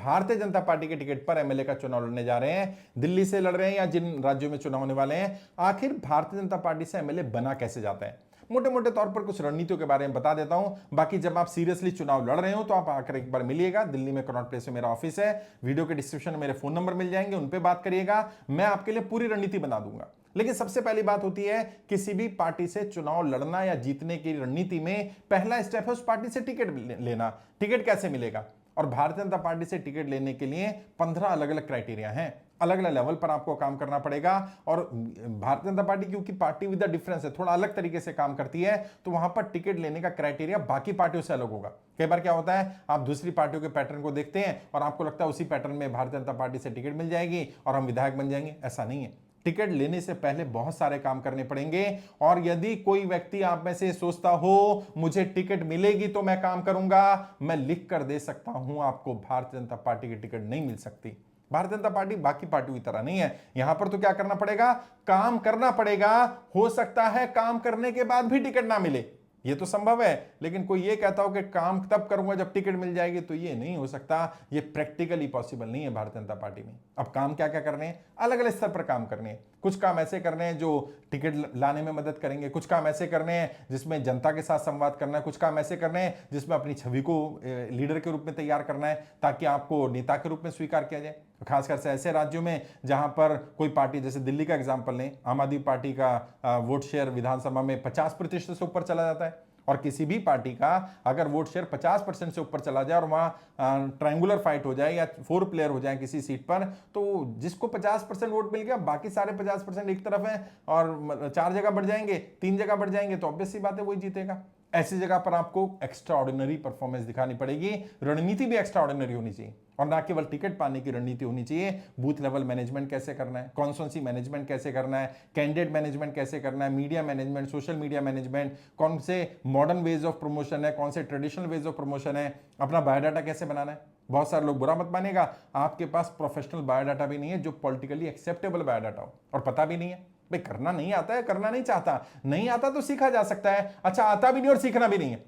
Bharatiya Janata party के ticket पर MLA का चुनाव लड़ने जा रहे हैं, दिल्ली से लड़ रहे हैं या जिन राज्यों में चुनाव होने वाले हैं, आखिर भारतीय जनता पार्टी से एमएलए बना कैसे जाता है? मोटे मोटे तौर पर कुछ रणनीतियों के बारे में बता देता हूं। बाकी जब आप सीरियसली चुनाव लड़ रहे हो तो आप आकर एक बार मिलिएगा। दिल्ली में कनॉट प्लेस में मेरा ऑफिस है, वीडियो के डिस्क्रिप्शन में मेरे फोन नंबर मिल जाएंगे, उन पे बात करिएगा, मैं आपके लिए पूरी रणनीति बना दूंगा। लेकिन सबसे पहली बात होती है किसी भी पार्टी से चुनाव लड़ना या जीतने की रणनीति में पहला स्टेप है उस पार्टी से टिकट लेना। टिकट कैसे मिलेगा? और भारतीय जनता पार्टी से टिकट लेने के लिए 15 अलग अलग क्राइटेरिया हैं, अलग अलग लेवल पर आपको काम करना पड़ेगा। और भारतीय जनता पार्टी क्योंकि पार्टी विद द डिफरेंस है, थोड़ा अलग तरीके से काम करती है, तो वहां पर टिकट लेने का क्राइटेरिया बाकी पार्टियों से अलग होगा। कई बार क्या होता है, आप दूसरी पार्टियों के पैटर्न को देखते हैं और आपको लगता है उसी पैटर्न में भारतीय जनता पार्टी से टिकट मिल जाएगी और हम विधायक बन जाएंगे। ऐसा नहीं है। टिकट लेने से पहले बहुत सारे काम करने पड़ेंगे। और यदि कोई व्यक्ति आप में से सोचता हो मुझे टिकट मिलेगी तो मैं काम करूंगा, मैं लिख कर दे सकता हूं आपको भारतीय जनता पार्टी की टिकट नहीं मिल सकती। भारतीय जनता पार्टी बाकी पार्टियों की तरह नहीं है। यहां पर तो क्या करना पड़ेगा, काम करना पड़ेगा। हो सकता है काम करने के बाद भी टिकट ना मिले, ये तो संभव है, लेकिन कोई ये कहता हो कि काम तब करूंगा जब टिकट मिल जाएगी, तो ये नहीं हो सकता। ये प्रैक्टिकली पॉसिबल नहीं है भारतीय जनता पार्टी में। अब काम क्या क्या करने हैं, अलग अलग स्तर पर काम करने हैं। कुछ काम ऐसे करने हैं जो टिकट लाने में मदद करेंगे, कुछ काम ऐसे करने हैं जिसमें जनता के साथ संवाद करना है, कुछ काम ऐसे करने हैं जिसमें अपनी छवि को लीडर के रूप में तैयार करना है ताकि आपको नेता के रूप में स्वीकार किया जाए। खासकर से ऐसे राज्यों में जहां पर कोई पार्टी, जैसे दिल्ली का एग्जांपल लें, आम आदमी पार्टी का वोट शेयर विधानसभा में 50% से ऊपर चला जाता है। और किसी भी पार्टी का अगर वोट शेयर 50% से ऊपर चला जाए और वहां ट्रायंगुलर फाइट हो जाए या 4 प्लेयर हो जाए किसी सीट पर, तो जिसको 50% वोट मिल गया, बाकी सारे 50% एक तरफ है और 4 जगह बढ़ जाएंगे, 3 जगह बढ़ जाएंगे, तो ऑब्वियस सी बात है वही जीतेगा। ऐसी जगह पर आपको एक्स्ट्रा ऑर्डिनरी परफॉर्मेंस दिखानी पड़ेगी। रणनीति भी एक्स्ट्रा ऑर्डिनरी होनी चाहिए और ना केवल टिकट पाने की रणनीति होनी चाहिए। बूथ लेवल मैनेजमेंट कैसे करना है, कॉन्स्टिट्यूएंसी मैनेजमेंट कैसे करना है, कैंडिडेट मैनेजमेंट कैसे करना है, media management, social media management, कौन से मॉडर्न वेज ऑफ प्रमोशन है, कौन से ट्रेडिशनल वेज ऑफ प्रमोशन है, अपना बायोडाटा कैसे बनाना है। बहुत सारे लोग बुरा मत मानेगा, आपके पास प्रोफेशनल बायोडाटा भी नहीं है जो पॉलिटिकली एक्सेप्टेबल बायोडाटा हो, और पता भी नहीं है। भाई करना नहीं आता है, करना नहीं चाहता, नहीं आता तो सीखा जा सकता है। अच्छा आता भी नहीं और सीखना भी नहीं है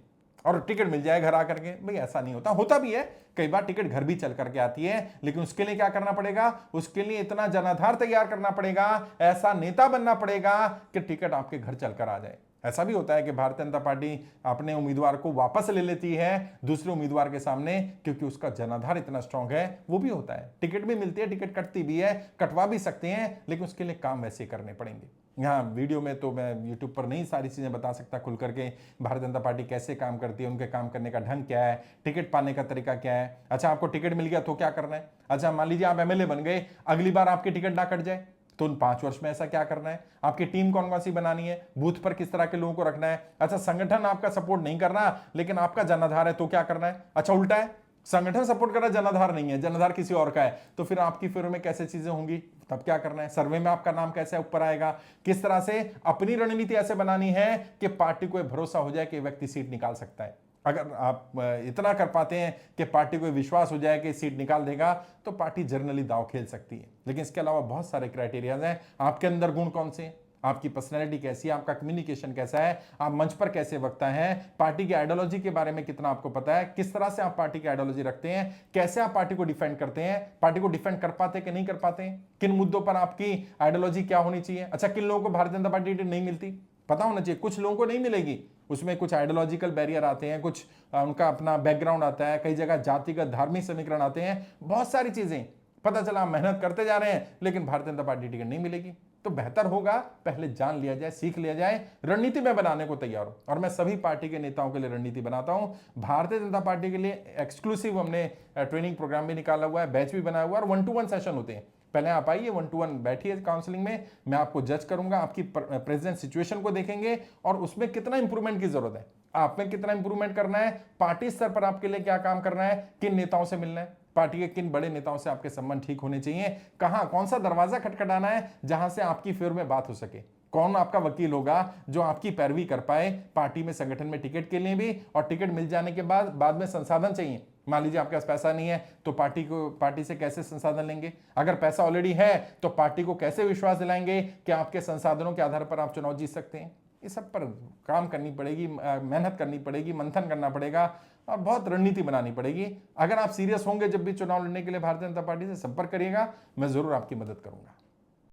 और टिकट मिल जाए घर आकर के, भाई ऐसा नहीं होता। होता भी है कई बार, टिकट घर भी चल करके आती है, लेकिन उसके लिए क्या करना पड़ेगा, उसके लिए इतना जनाधार तैयार करना पड़ेगा, ऐसा नेता बनना पड़ेगा कि टिकट आपके घर चलकर आ जाए। ऐसा भी होता है कि भारतीय जनता पार्टी अपने उम्मीदवार को वापस ले लेती है दूसरे उम्मीदवार के सामने क्योंकि उसका जनाधार इतना स्ट्रांग है। वो भी होता है, टिकट भी मिलती है, टिकट कटती भी है, कटवा भी सकते हैं, लेकिन उसके लिए काम वैसे करने पड़ेंगे। यहाँ वीडियो में तो मैं यूट्यूब पर नहीं सारी चीजें बता सकता खुल करके, भारतीय जनता पार्टी कैसे काम करती है, उनके काम करने का ढंग क्या है, टिकट पाने का तरीका क्या है। अच्छा आपको टिकट मिल गया तो क्या करना है। अच्छा मान लीजिए आप एमएलए बन गए, अगली बार आपकी टिकट ना कट जाए तो उन 5 वर्ष में ऐसा क्या करना है, आपकी टीम कौन कौन सी बनानी है, बूथ पर किस तरह के लोगों को रखना है। अच्छा संगठन आपका सपोर्ट नहीं कर रहा लेकिन आपका जनाधार है तो क्या करना है। अच्छा उल्टा है, संगठन सपोर्ट कर रहा, जनाधार नहीं है, जनाधार किसी और का है, तो फिर आपकी फेवर में कैसे चीजें होंगी, तब क्या करना है। सर्वे में आपका नाम कैसे ऊपर आएगा, किस तरह से अपनी रणनीति ऐसे बनानी है कि पार्टी को भरोसा हो जाए कि व्यक्ति सीट निकाल सकता है। अगर आप इतना कर पाते हैं कि पार्टी को विश्वास हो जाए कि सीट निकाल देगा, तो पार्टी जर्नली दांव खेल सकती है। लेकिन इसके अलावा बहुत सारे क्राइटेरियाज हैं। आपके अंदर गुण कौन से हैं, आपकी पर्सनैलिटी कैसी है, आपका कम्युनिकेशन कैसा है, आप मंच पर कैसे वक्ता है, पार्टी की आइडियोलॉजी के बारे में कितना आपको पता है, किस तरह से आप पार्टी की आइडियोलॉजी रखते हैं, कैसे आप पार्टी को डिफेंड करते हैं, पार्टी को डिफेंड कर पाते कि नहीं कर पाते, किन मुद्दों पर आपकी आइडियोलॉजी क्या होनी चाहिए। अच्छा किन लोगों को भारतीय जनता पार्टी नहीं मिलती, पता होना चाहिए। कुछ लोगों को नहीं मिलेगी, उसमें कुछ आइडियोलॉजिकल बैरियर आते हैं, कुछ उनका अपना बैकग्राउंड आता है, कई जगह जातिगत धार्मिक समीकरण आते हैं, बहुत सारी चीजें। पता चला मेहनत करते जा रहे हैं लेकिन भारतीय जनता पार्टी टिकट नहीं मिलेगी, तो बेहतर होगा पहले जान लिया जाए, सीख लिया जाए, रणनीति में बनाने को तैयार हो। और मैं सभी पार्टी के नेताओं के लिए रणनीति बनाता हूं। भारतीय जनता पार्टी के लिए एक्सक्लूसिव हमने ट्रेनिंग प्रोग्राम भी निकाला हुआ है, बैच भी बनाया हुआ है और 1-to-1 सेशन होते हैं। पहले आप आइए, 1-to-1 बैठिए काउंसलिंग में, मैं आपको जज करूंगा, आपकी प्रेजेंट सिचुएशन को देखेंगे और उसमें कितना इंप्रूवमेंट की जरूरत है, आप में कितना इंप्रूवमेंट करना है, पार्टी स्तर पर आपके लिए क्या काम करना है, किन नेताओं से मिलना है, पार्टी के किन बड़े नेताओं से आपके संबंध ठीक होने चाहिए, कहां कौन सा दरवाजा खटखटाना है जहां से आपकी फेवर में बात हो सके, कौन आपका वकील होगा जो आपकी पैरवी कर पाए पार्टी में, संगठन में, टिकट के लिए भी, और टिकट मिल जाने के बाद में संसाधन चाहिए। मान लीजिए आपके पास पैसा नहीं है तो पार्टी से कैसे संसाधन लेंगे, अगर पैसा ऑलरेडी है तो पार्टी को कैसे विश्वास दिलाएंगे कि आपके संसाधनों के आधार पर आप चुनाव जीत सकते हैं। इस सब पर काम करनी पड़ेगी, मेहनत करनी पड़ेगी, मंथन करना पड़ेगा और बहुत रणनीति बनानी पड़ेगी। अगर आप सीरियस होंगे जब भी चुनाव लड़ने के लिए भारतीय जनता पार्टी से संपर्क करिएगा, मैं जरूर आपकी मदद करूंगा।